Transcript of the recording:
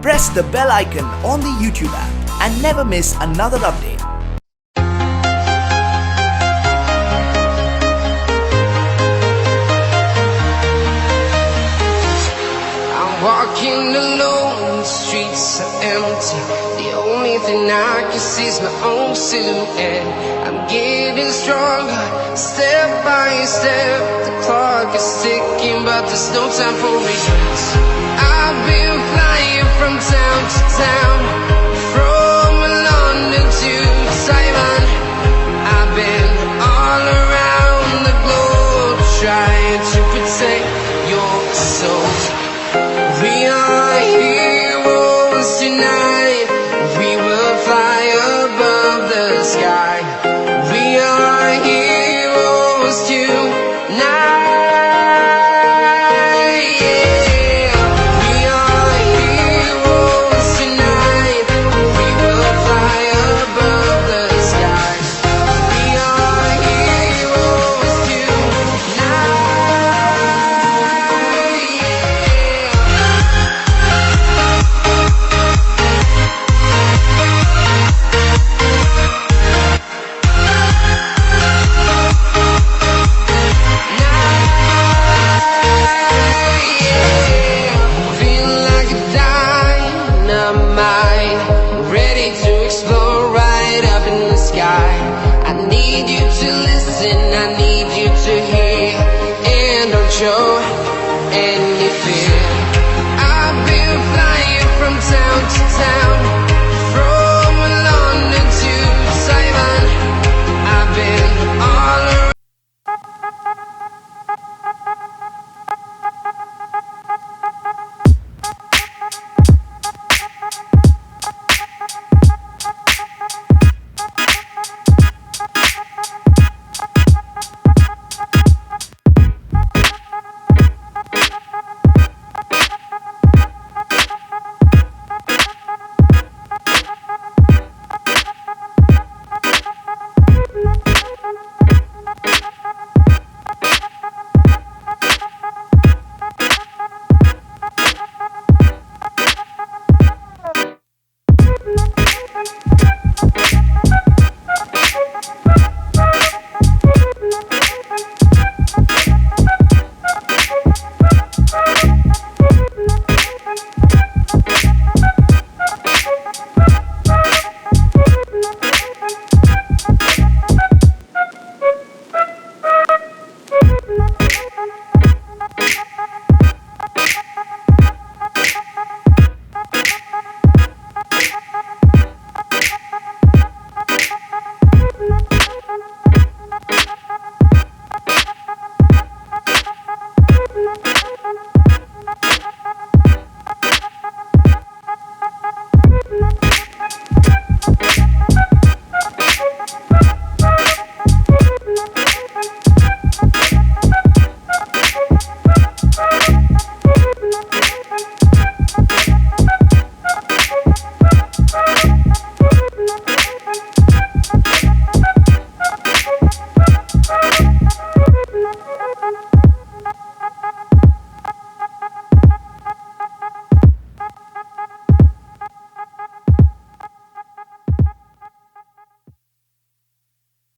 press the bell icon on the YouTube app and never miss another update. Walking alone, the streets are empty. The only thing I can see is my own silhouette. I'm getting stronger, step by step. The clock is ticking, but there's no time for regrets. I've been flying from town to town, from London to Taiwan. I've been all around the globe, trying to protect your soul. We are heroes tonight.